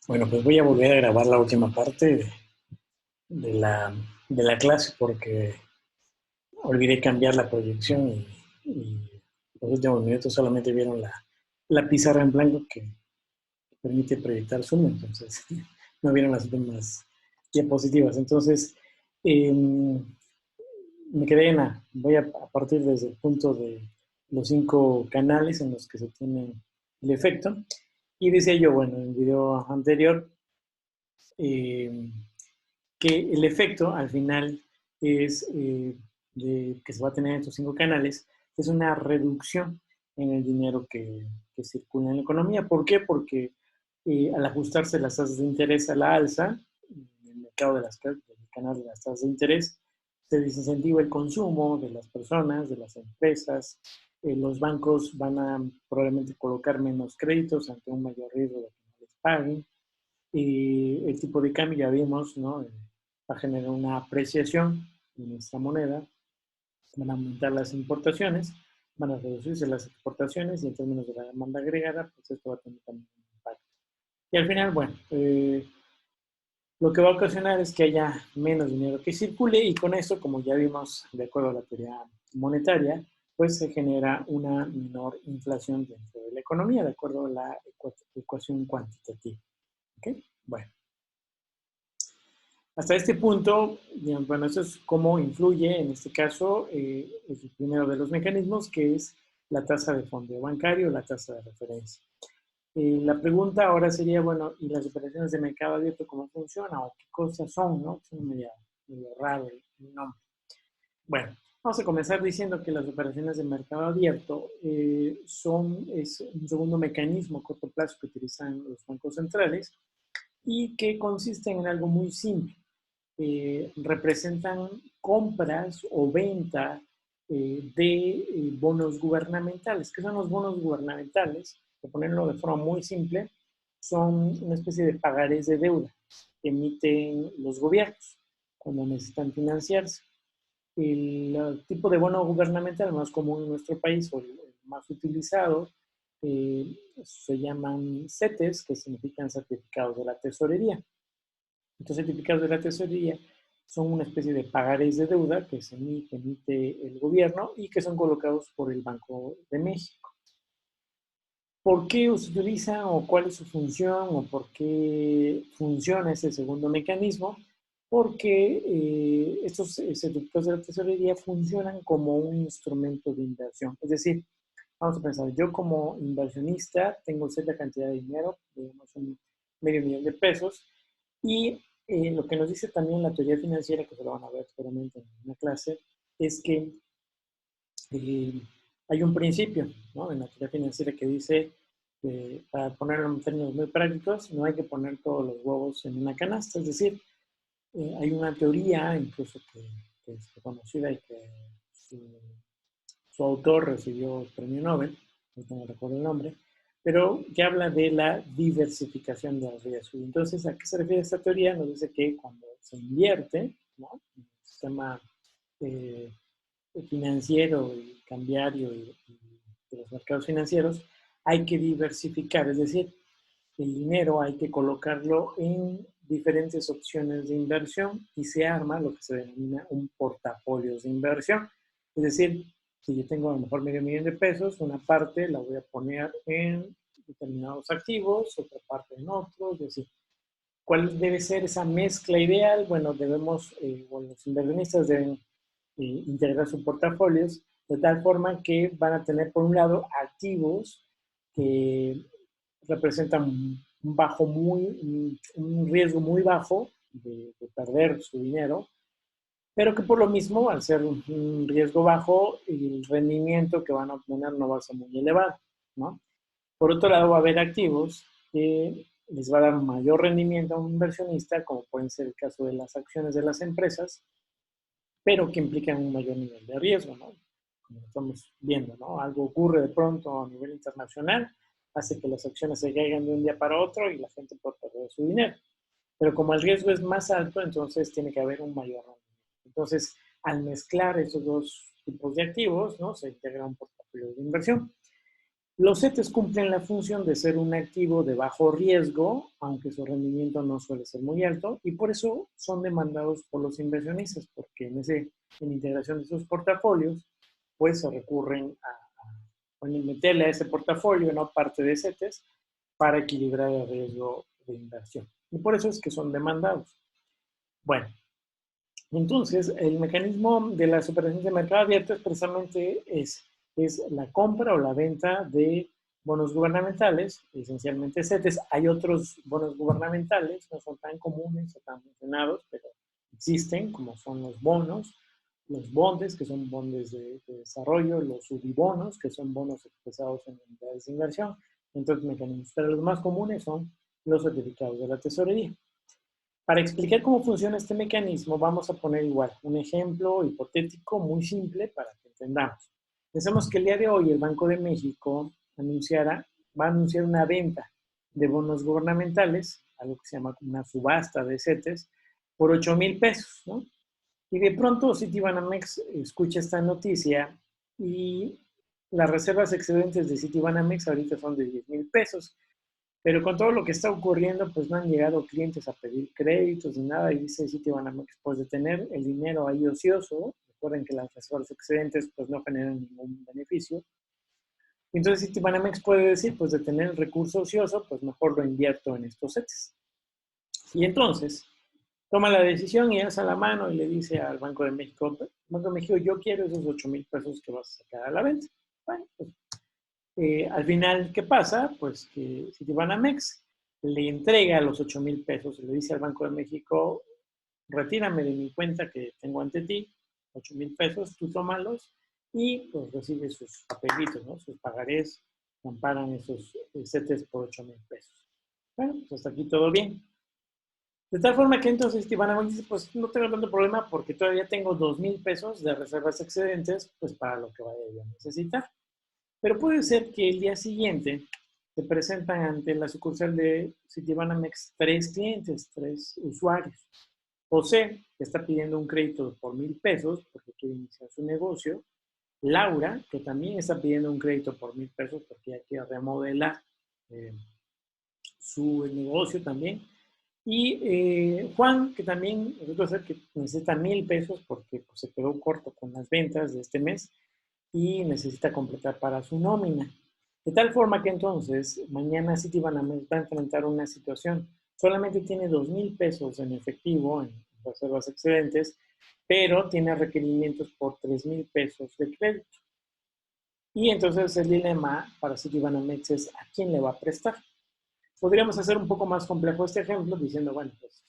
Bueno, pues voy a volver a grabar la última parte de la, de la clase porque olvidé cambiar la proyección y los últimos minutos solamente vieron la pizarra en blanco que permite proyectar Zoom, entonces no vieron las últimas diapositivas. Entonces, eh, me quedé en voy a partir desde el punto de los 5 canales en los que se tiene el efecto. Y decía yo, bueno, en el video anterior, eh, que el efecto al final es que se va a tener en estos 5 canales, es una reducción en el dinero que circula en la economía. ¿Por qué? Porque al ajustarse las tasas de interés a la alza, en el mercado del canal de las tasas de interés, se desincentiva el consumo de las personas, de las empresas. Los bancos van a probablemente colocar menos créditos ante un mayor riesgo de que no les paguen. Y el tipo de cambio ya vimos, ¿no? Va a generar una apreciación en nuestra moneda, van a aumentar las importaciones, van a reducirse las exportaciones y en términos de la demanda agregada, pues esto va a tener también un impacto. Y al final, bueno, lo que va a ocasionar es que haya menos dinero que circule y con eso, como ya vimos de acuerdo a la teoría monetaria, pues se genera una menor inflación dentro de la economía, de acuerdo a la ecuación cuantitativa. ¿Ok? Bueno. Hasta este punto, digamos, bueno, eso es cómo influye, en este caso, el primero de los mecanismos, que es la tasa de fondo bancario, la tasa de referencia. La pregunta ahora sería, bueno, ¿y las operaciones de mercado abierto cómo funcionan? ¿O qué cosas son? ¿No? Es medio raro el nombre. Bueno, vamos a comenzar diciendo que las operaciones de mercado abierto es un segundo mecanismo a corto plazo que utilizan los bancos centrales y que consisten en algo muy simple. Representan compras o venta de bonos gubernamentales. ¿Qué son los bonos gubernamentales? Por ponerlo de forma muy simple, son una especie de pagarés de deuda que emiten los gobiernos cuando necesitan financiarse. El tipo de bono gubernamental más común en nuestro país, o el más utilizado, se llaman CETES, que significan certificados de la tesorería. Estos certificados de la tesorería son una especie de pagarés de deuda que emite el gobierno y que son colocados por el Banco de México. ¿Por qué se utiliza o cuál es su función o por qué funciona ese segundo mecanismo? Porque estos certificados de la tesorería funcionan como un instrumento de inversión. Es decir, vamos a pensar, yo como inversionista tengo cierta cantidad de dinero, digamos un $500,000, y lo que nos dice también la teoría financiera, que se lo van a ver seguramente en una clase, es que eh, hay un principio, ¿no?, en la teoría financiera que dice, para ponerlo en términos muy prácticos, no hay que poner todos los huevos en una canasta. Es decir, hay una teoría incluso que es conocida y que su autor recibió el premio Nobel, no recuerdo el nombre, pero que habla de la diversificación del riesgo. Entonces, ¿a qué se refiere esta teoría? Nos dice que cuando se invierte, ¿no?, en el sistema eh, financiero y cambiario y de los mercados financieros, hay que diversificar, es decir, el dinero hay que colocarlo en diferentes opciones de inversión y se arma lo que se denomina un portafolio de inversión. Es decir, si yo tengo a lo mejor $500,000, una parte la voy a poner en determinados activos, otra parte en otros. Es decir, ¿cuál debe ser esa mezcla ideal? Bueno, bueno, los inversionistas deben integrar sus portafolios de tal forma que van a tener, por un lado, activos que representan un riesgo muy bajo de perder su dinero, pero que por lo mismo, al ser un riesgo bajo, el rendimiento que van a obtener no va a ser muy elevado, ¿no? Por otro lado, va a haber activos que les va a dar un mayor rendimiento a un inversionista, como pueden ser el caso de las acciones de las empresas, pero que implican un mayor nivel de riesgo, ¿no? Como estamos viendo, ¿no? Algo ocurre de pronto a nivel internacional, hace que las acciones se caigan de un día para otro y la gente puede perder su dinero. Pero como el riesgo es más alto, entonces tiene que haber un mayor rendimiento. Entonces, al mezclar esos dos tipos de activos, ¿no?, se integra un portafolio de inversión. Los CETES cumplen la función de ser un activo de bajo riesgo, aunque su rendimiento no suele ser muy alto, y por eso son demandados por los inversionistas, porque en integración de sus portafolios, pues se recurren a meterle a ese portafolio, ¿no?, parte de CETES para equilibrar el riesgo de inversión. Y por eso es que son demandados. Bueno, entonces el mecanismo de las operaciones de mercado abierto precisamente es la compra o la venta de bonos gubernamentales, esencialmente CETES. Hay otros bonos gubernamentales, no son tan comunes o tan mencionados, pero existen, como son los bonos, los bondes, que son bondes de desarrollo, los subibonos, que son bonos expresados en unidades de inversión. Entonces, mecanismos. Pero los más comunes son los certificados de la tesorería. Para explicar cómo funciona este mecanismo, vamos a poner igual un ejemplo hipotético muy simple para que entendamos. Pensemos que el día de hoy el Banco de México va a anunciar una venta de bonos gubernamentales, algo que se llama una subasta de CETES, por 8,000 pesos, ¿no? Y de pronto Citibanamex escucha esta noticia y las reservas excedentes de Citibanamex ahorita son de 10,000 pesos. Pero con todo lo que está ocurriendo, pues no han llegado clientes a pedir créditos ni nada, y dice Citibanamex, pues de tener el dinero ahí ocioso, recuerden que las reservas excedentes pues no generan ningún beneficio. Entonces Citibanamex puede decir, pues de tener el recurso ocioso, pues mejor lo invierto en estos CETES. Y entonces toma la decisión y alza la mano y le dice al Banco de México, Banco de México, yo quiero esos 8,000 pesos que vas a sacar a la venta. Bueno, pues al final, ¿qué pasa? Pues que Citibanamex le entrega los 8,000 pesos, le dice al Banco de México, retírame de mi cuenta que tengo ante ti, 8,000 pesos, tú tómalos y pues recibe sus papelitos, ¿no?, sus pagarés, amparan esos CETES por 8,000 pesos. Bueno, pues hasta aquí todo bien. De tal forma que entonces Citibanamex dice, pues no tengo tanto problema porque todavía tengo 2,000 pesos de reservas excedentes, pues para lo que vaya a necesitar. Pero puede ser que el día siguiente se presentan ante la sucursal de Citibanamex 3 clientes, 3 usuarios. José, que está pidiendo un crédito por 1,000 pesos porque quiere iniciar su negocio. Laura, que también está pidiendo un crédito por 1,000 pesos porque ya quiere remodelar su negocio también. Y Juan, que también resulta ser que necesita 1,000 pesos porque pues, se quedó corto con las ventas de este mes y necesita completar para su nómina. De tal forma que entonces mañana Citibanamex va a enfrentar una situación. Solamente tiene 2,000 pesos en efectivo en reservas excedentes, pero tiene requerimientos por 3,000 pesos de crédito. Y entonces el dilema para Citibanamex es ¿a quién le va a prestar? Podríamos hacer un poco más complejo este ejemplo diciendo, bueno, pues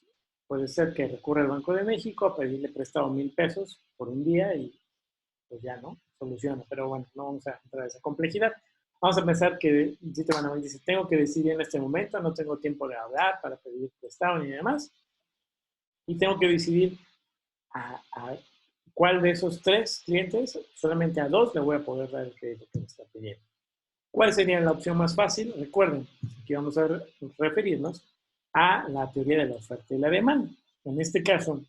puede ser que recurra al Banco de México a pedirle prestado 1,000 pesos por un día y pues ya, ¿no?, soluciona. Pero bueno, no vamos a entrar a esa complejidad. Vamos a pensar que Citibanamex dice, tengo que decidir en este momento, no tengo tiempo de hablar para pedir prestado ni demás, y tengo que decidir a cuál de esos 3 clientes, solamente a 2 le voy a poder dar el crédito que me está pidiendo. ¿Cuál sería la opción más fácil? Recuerden, aquí vamos a referirnos a la teoría de la oferta y la demanda. En este caso,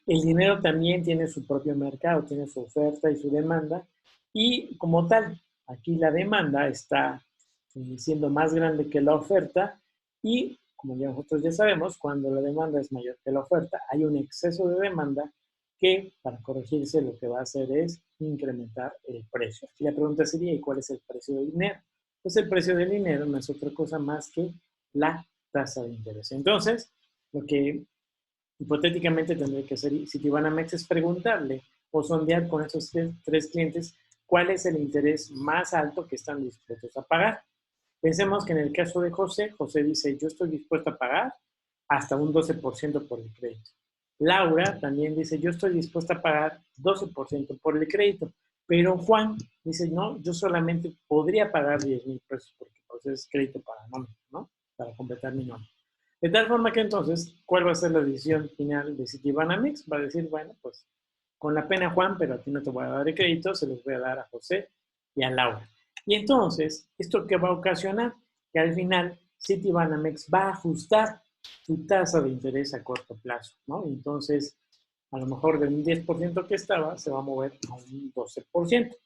el dinero también tiene su propio mercado, tiene su oferta y su demanda, y como tal, aquí la demanda está siendo más grande que la oferta, y como ya nosotros ya sabemos, cuando la demanda es mayor que la oferta, hay un exceso de demanda que para corregirse lo que va a hacer es incrementar el precio. Aquí la pregunta sería, ¿y cuál es el precio del dinero? Pues el precio del dinero no es otra cosa más que la tasa de interés. Entonces, lo que hipotéticamente tendría que hacer Citibanamex es preguntarle o sondear con esos 3 clientes cuál es el interés más alto que están dispuestos a pagar. Pensemos que en el caso de José, José dice, yo estoy dispuesto a pagar hasta un 12% por el crédito. Laura también dice, yo estoy dispuesta a pagar 12% por el crédito. Pero Juan dice, no, yo solamente podría pagar 10,000 pesos porque pues, es crédito para nómina, ¿no? Para completar mi nómina. De tal forma que entonces, ¿cuál va a ser la decisión final de Citibanamex? Va a decir, bueno, pues con la pena Juan, pero a ti no te voy a dar el crédito, se los voy a dar a José y a Laura. Y entonces, ¿esto qué va a ocasionar? Que al final Citibanamex va a ajustar su tasa de interés a corto plazo, ¿no? Entonces, a lo mejor de un 10% que estaba, se va a mover a un 12%.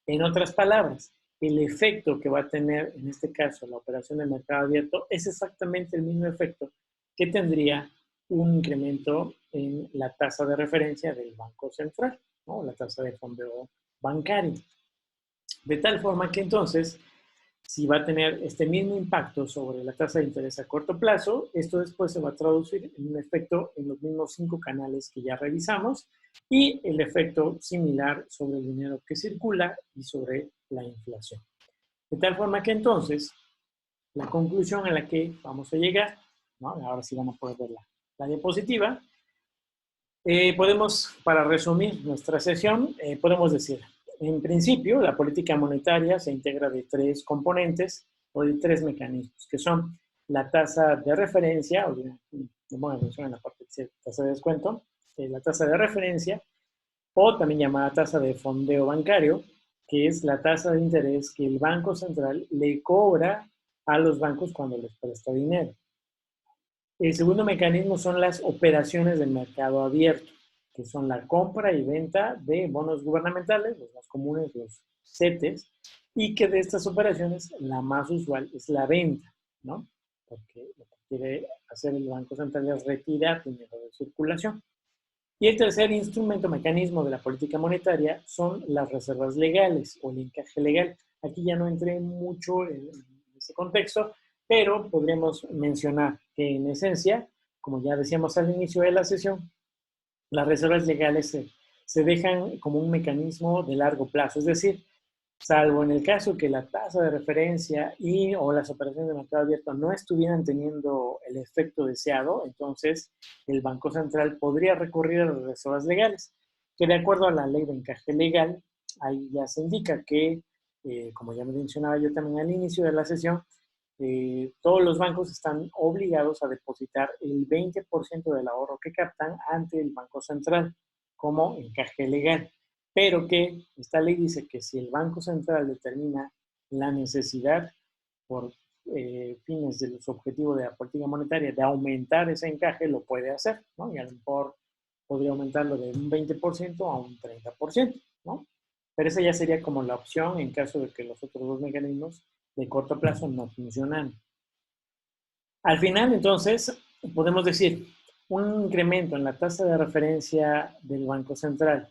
En otras palabras, el efecto que va a tener, en este caso, la operación de mercado abierto, es exactamente el mismo efecto que tendría un incremento en la tasa de referencia del Banco Central, ¿no? La tasa de fondeo bancario. De tal forma que entonces, si va a tener este mismo impacto sobre la tasa de interés a corto plazo, esto después se va a traducir en un efecto en los mismos 5 canales que ya revisamos y el efecto similar sobre el dinero que circula y sobre la inflación. De tal forma que entonces, la conclusión a la que vamos a llegar, ¿no? Ahora sí van a poder ver la diapositiva, podemos, para resumir nuestra sesión, podemos decir, en principio, la política monetaria se integra de 3 componentes o de 3 mecanismos, que son la tasa de referencia, o bueno, en la parte de tasa de descuento, la tasa de referencia, o también llamada tasa de fondeo bancario, que es la tasa de interés que el Banco Central le cobra a los bancos cuando les presta dinero. El segundo mecanismo son las operaciones de mercado abierto, que son la compra y venta de bonos gubernamentales, los más comunes, los CETES, y que de estas operaciones la más usual es la venta, ¿no? Porque lo que quiere hacer el Banco Central es retirar dinero de circulación. Y el tercer instrumento, mecanismo de la política monetaria son las reservas legales o el encaje legal. Aquí ya no entré mucho en ese contexto, pero podríamos mencionar que en esencia, como ya decíamos al inicio de la sesión, las reservas legales se dejan como un mecanismo de largo plazo, es decir, salvo en el caso que la tasa de referencia y o las operaciones de mercado abierto no estuvieran teniendo el efecto deseado, entonces el Banco Central podría recurrir a las reservas legales, que de acuerdo a la ley de encaje legal, ahí ya se indica que, como ya me mencionaba yo también al inicio de la sesión, todos los bancos están obligados a depositar el 20% del ahorro que captan ante el Banco Central como encaje legal, pero que esta ley dice que si el Banco Central determina la necesidad por fines de los objetivos de la política monetaria de aumentar ese encaje, lo puede hacer, ¿no? Y a lo mejor podría aumentarlo de un 20% a un 30%, ¿no? Pero esa ya sería como la opción en caso de que los otros 2 mecanismos de corto plazo no funcionan. Al final, entonces, podemos decir, un incremento en la tasa de referencia del Banco Central,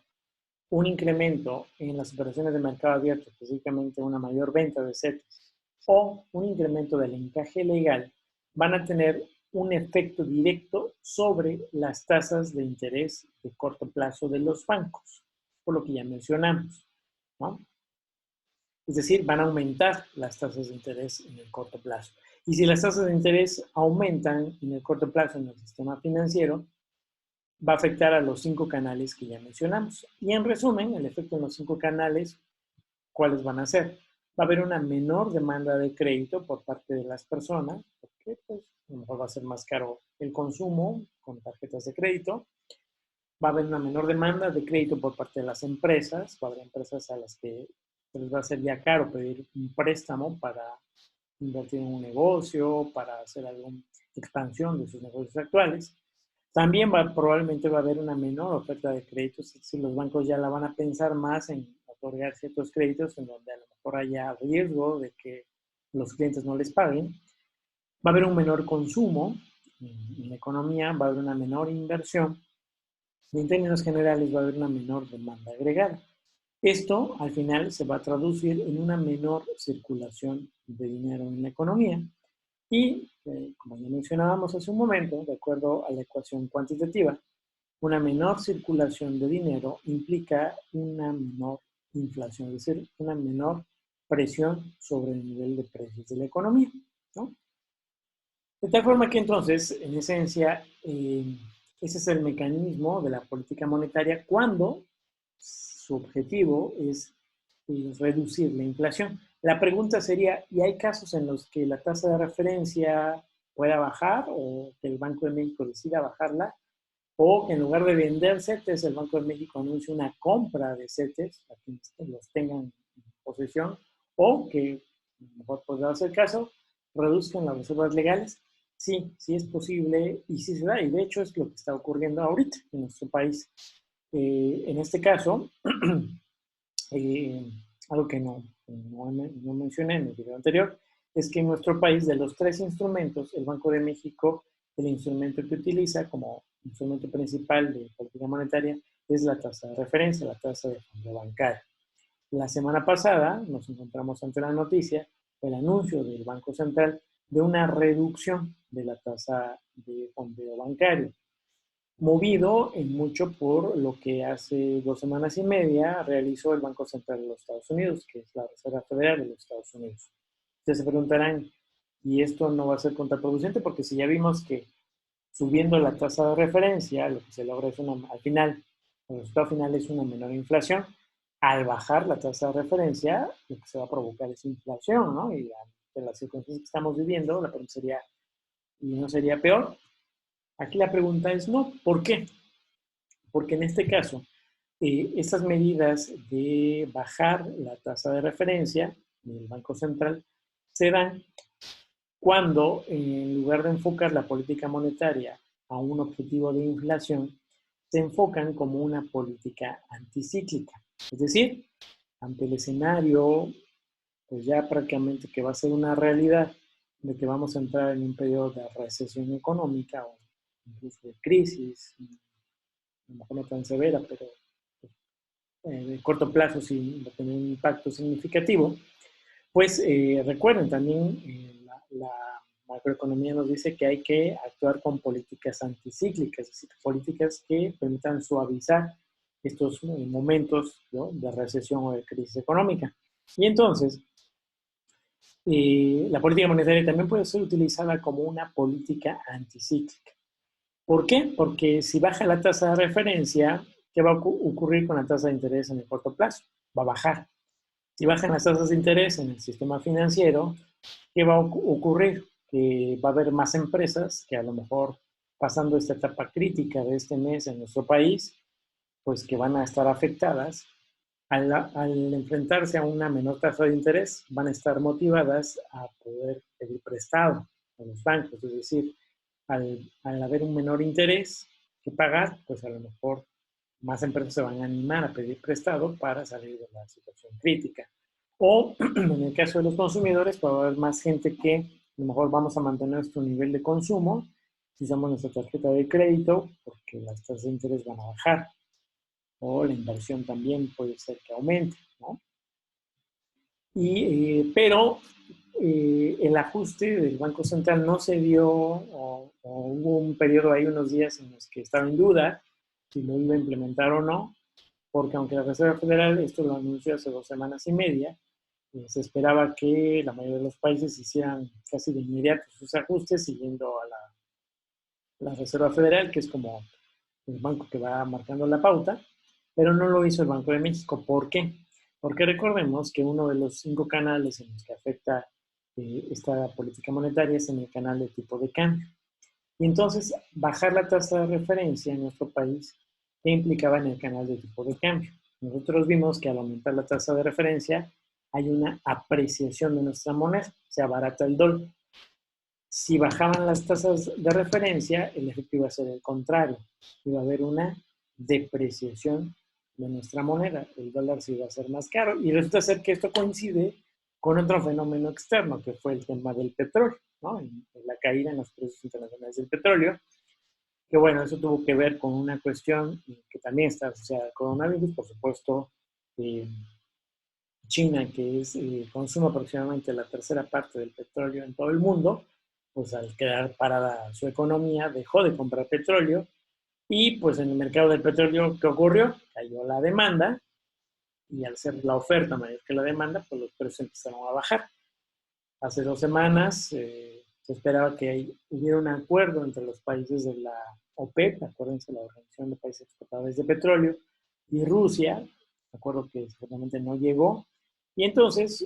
un incremento en las operaciones de mercado abierto, específicamente una mayor venta de CETES, o un incremento del encaje legal, van a tener un efecto directo sobre las tasas de interés de corto plazo de los bancos, por lo que ya mencionamos, ¿no? Es decir, van a aumentar las tasas de interés en el corto plazo. Y si las tasas de interés aumentan en el corto plazo en el sistema financiero, va a afectar a los 5 canales que ya mencionamos. Y en resumen, el efecto en los 5 canales, ¿cuáles van a ser? Va a haber una menor demanda de crédito por parte de las personas, porque pues, a lo mejor va a ser más caro el consumo con tarjetas de crédito. Va a haber una menor demanda de crédito por parte de las empresas. Va a haber empresas a las que se les va a hacer ya caro pedir un préstamo para invertir en un negocio, para hacer alguna expansión de sus negocios actuales. También probablemente va a haber una menor oferta de créditos, es decir, los bancos ya la van a pensar más en otorgar ciertos créditos en donde a lo mejor haya riesgo de que los clientes no les paguen. Va a haber un menor consumo en la economía, va a haber una menor inversión y en términos generales va a haber una menor demanda agregada. Esto al final se va a traducir en una menor circulación de dinero en la economía y, como ya mencionábamos hace un momento, de acuerdo a la ecuación cuantitativa, una menor circulación de dinero implica una menor inflación, es decir, una menor presión sobre el nivel de precios de la economía, ¿no? De tal forma que entonces, en esencia, ese es el mecanismo de la política monetaria cuando su objetivo es reducir la inflación. La pregunta sería, ¿y hay casos en los que la tasa de referencia pueda bajar o que el Banco de México decida bajarla? O que en lugar de vender CETES, el Banco de México anuncie una compra de CETES para que los tengan en posesión, o que, mejor podría ser el caso, reduzcan las reservas legales. Sí, sí es posible y sí se da, y de hecho es lo que está ocurriendo ahorita en nuestro país. En este caso, algo que no no mencioné en el video anterior, es que en nuestro país, de los tres instrumentos, el Banco de México, el instrumento que utiliza como instrumento principal de política monetaria es la tasa de referencia, la tasa de fondo bancario. La semana pasada nos encontramos ante la noticia, el anuncio del Banco Central de una reducción de la tasa de fondeo bancario, movido en mucho por lo que hace 2 semanas y media realizó el Banco Central de los Estados Unidos, que es la Reserva Federal de los Estados Unidos. Ustedes se preguntarán, ¿y esto no va a ser contraproducente? Porque si ya vimos que subiendo la tasa de referencia, lo que se logra es al final, el resultado final es una menor inflación. Al bajar la tasa de referencia, lo que se va a provocar es inflación, ¿no? Y ante las circunstancias que estamos viviendo, la pregunta sería, ¿y no sería peor? Aquí la pregunta es no. ¿Por qué? Porque en este caso, estas medidas de bajar la tasa de referencia del Banco Central se dan cuando, en lugar de enfocar la política monetaria a un objetivo de inflación, se enfocan como una política anticíclica. Es decir, ante el escenario, pues ya prácticamente que va a ser una realidad de que vamos a entrar en un periodo de recesión económica o incluso de crisis, a lo mejor no tan severa, pero de corto plazo sí va a tener un impacto significativo. Pues recuerden también, la macroeconomía nos dice que hay que actuar con políticas anticíclicas, es decir, políticas que permitan suavizar estos momentos, ¿no?, de recesión o de crisis económica. Y entonces, la política monetaria también puede ser utilizada como una política anticíclica. ¿Por qué? Porque si baja la tasa de referencia, ¿qué va a ocurrir con la tasa de interés en el corto plazo? Va a bajar. Si bajan las tasas de interés en el sistema financiero, ¿qué va a ocurrir? Que va a haber más empresas que a lo mejor pasando esta etapa crítica de este mes en nuestro país, pues que van a estar afectadas. Al enfrentarse a una menor tasa de interés, van a estar motivadas a poder pedir prestado a los bancos. Es decir, al haber un menor interés que pagar, pues a lo mejor más empresas se van a animar a pedir prestado para salir de la situación crítica. O en el caso de los consumidores, pues va a haber más gente que a lo mejor vamos a mantener nuestro nivel de consumo si usamos nuestra tarjeta de crédito, porque las tasas de interés van a bajar. O la inversión también puede ser que aumente, ¿no? Pero el ajuste del Banco Central no se dio, o hubo un periodo ahí, unos días en los que estaba en duda si lo iba a implementar o no, porque aunque la Reserva Federal esto lo anunció hace 2 semanas y media, se esperaba que la mayoría de los países hicieran casi de inmediato sus ajustes siguiendo a la Reserva Federal, que es como el banco que va marcando la pauta, pero no lo hizo el Banco de México. ¿Por qué? Porque recordemos que uno de los 5 canales en los que afecta esta política monetaria es en el canal de tipo de cambio. Y entonces, bajar la tasa de referencia en nuestro país, ¿qué implicaba en el canal de tipo de cambio? Nosotros vimos que al aumentar la tasa de referencia hay una apreciación de nuestra moneda, se abarata el dólar. Si bajaban las tasas de referencia, el efecto iba a ser el contrario. Iba a haber una depreciación de nuestra moneda. El dólar se iba a hacer más caro. Y resulta ser que esto coincide con otro fenómeno externo, que fue el tema del petróleo, ¿no? En la caída en los precios internacionales del petróleo. Que bueno, eso tuvo que ver con una cuestión que también está asociada al coronavirus, por supuesto. China, que consume aproximadamente la tercera parte del petróleo en todo el mundo, pues al quedar parada su economía, dejó de comprar petróleo y pues en el mercado del petróleo, ¿qué ocurrió? Cayó la demanda y al ser la oferta mayor que la demanda, pues los precios empezaron a bajar. Hace 2 semanas se esperaba que hubiera un acuerdo entre los países de la OPEP, acuérdense, la Organización de Países Exportadores de Petróleo, y Rusia, acuerdo que seguramente no llegó, y entonces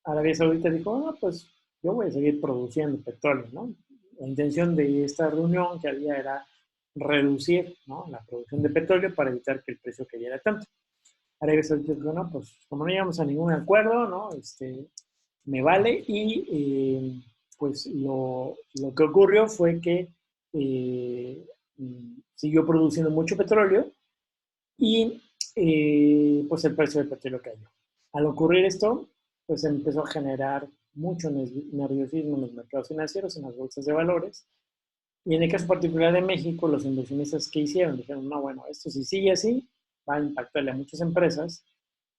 Arabia Saudita dijo, no, pues yo voy a seguir produciendo petróleo, ¿no? La intención de esta reunión que había era reducir, ¿no?, la producción de petróleo para evitar que el precio cayera tanto. Arabia Saudita dijo, no, pues como no llegamos a ningún acuerdo, ¿no?, me vale, y pues lo que ocurrió fue que siguió produciendo mucho petróleo y pues el precio del petróleo cayó. Al ocurrir esto, pues empezó a generar mucho nerviosismo en los mercados financieros, en las bolsas de valores. Y en el caso particular de México, los inversionistas que hicieron dijeron, no, bueno, esto si sigue así, va a impactarle a muchas empresas,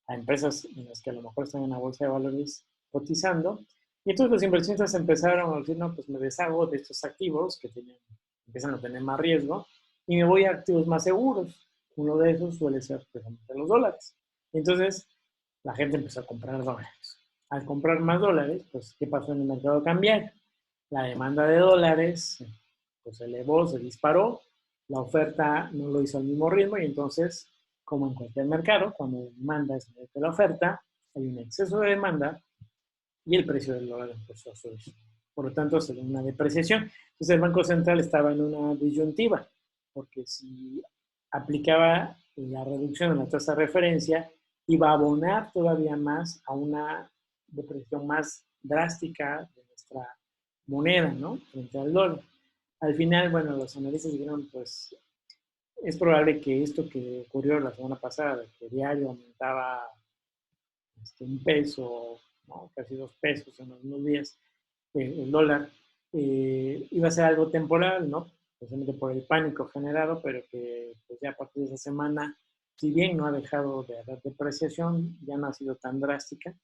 a empresas en las que a lo mejor están en la bolsa de valores cotizando. Y entonces los inversionistas empezaron a decir, no, pues me deshago de estos activos que empiezan a tener más riesgo y me voy a activos más seguros. Uno de esos suele ser precisamente los dólares. Y entonces la gente empezó a comprar dólares. Al comprar más dólares, pues, ¿qué pasó en el mercado cambiario? La demanda de dólares pues, se elevó, se disparó, la oferta no lo hizo al mismo ritmo y entonces, como en cualquier mercado, cuando la demanda es mayor que la oferta, hay un exceso de demanda y el precio del dólar empezó a subir. Por lo tanto, se dio una depreciación. Entonces, el Banco Central estaba en una disyuntiva, porque si aplicaba la reducción en la tasa de referencia, iba a abonar todavía más a una depreciación más drástica de nuestra moneda, ¿no? Frente al dólar. Al final, bueno, los analistas dijeron, pues, es probable que esto que ocurrió la semana pasada, que diario aumentaba un peso, ¿no? Casi 2 pesos en unos días, el dólar, iba a ser algo temporal, ¿no? Precisamente por el pánico generado, pero que pues ya a partir de esa semana, si bien no ha dejado de haber depreciación, ya no ha sido tan drástica.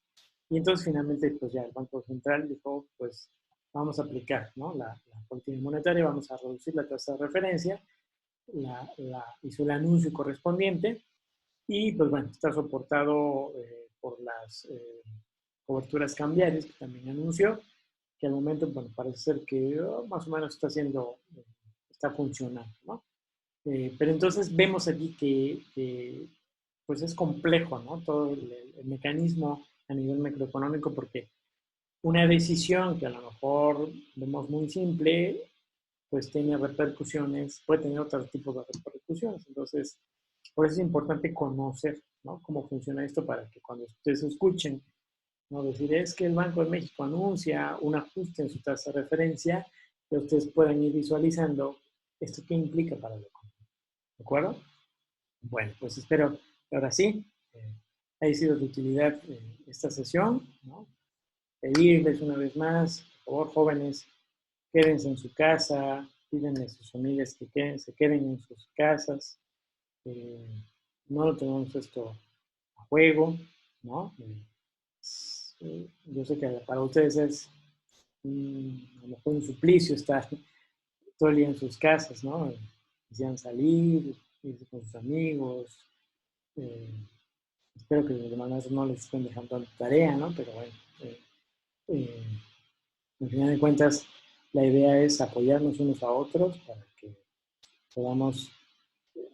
Y entonces finalmente, pues ya el Banco Central dijo, pues vamos a aplicar, ¿no? La política monetaria, vamos a reducir la tasa de referencia, hizo el anuncio correspondiente y pues bueno, está soportado por las coberturas cambiarias que también anunció, que al momento, bueno, parece ser que más o menos está haciendo, está funcionando, ¿no? Pero entonces vemos aquí que pues es complejo, ¿no? Todo el mecanismo a nivel macroeconómico, porque una decisión que a lo mejor vemos muy simple, pues tiene repercusiones, puede tener otro tipo de repercusiones. Entonces, por eso es importante conocer, ¿no? Cómo funciona esto para que cuando ustedes escuchen, ¿no? Decir, es que el Banco de México anuncia un ajuste en su tasa de referencia, que ustedes puedan ir visualizando esto qué implica para la economía. ¿De acuerdo? Bueno, pues espero que ahora sí haya sido de utilidad esta sesión, ¿no? Pedirles una vez más, por favor, jóvenes, quédense en su casa, pídenle a sus familias que se queden en sus casas, eh, no lo tenemos esto a juego, ¿no? Yo sé que para ustedes es a lo mejor un suplicio estar todo el día en sus casas, ¿no? Quisieran salir, irse con sus amigos. Eh, espero que de manera no les estén dejando tarea, ¿no? Pero bueno, eh, al final de cuentas, la idea es apoyarnos unos a otros para que podamos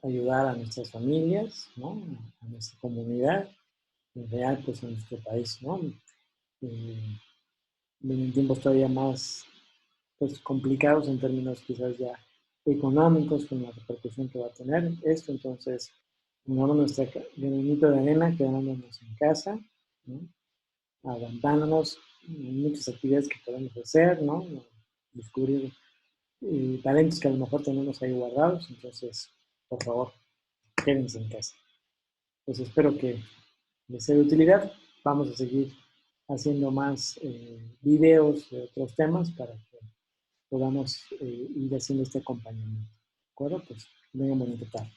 ayudar a nuestras familias, ¿no? A nuestra comunidad, en real, pues en nuestro país, ¿no? Vienen tiempos todavía más pues, complicados en términos quizás ya económicos, con la repercusión que va a tener esto. Entonces, pongamos nuestra granito de arena, quedándonos en casa, ¿no? Aguantándonos en muchas actividades que podemos hacer, ¿no? Descubrir talentos que a lo mejor tenemos ahí guardados. Entonces, por favor, quédense en casa. Pues espero que les sea de utilidad. Vamos a seguir haciendo más videos de otros temas para que podamos ir haciendo este acompañamiento. ¿De acuerdo? Pues vengan bonito tarde.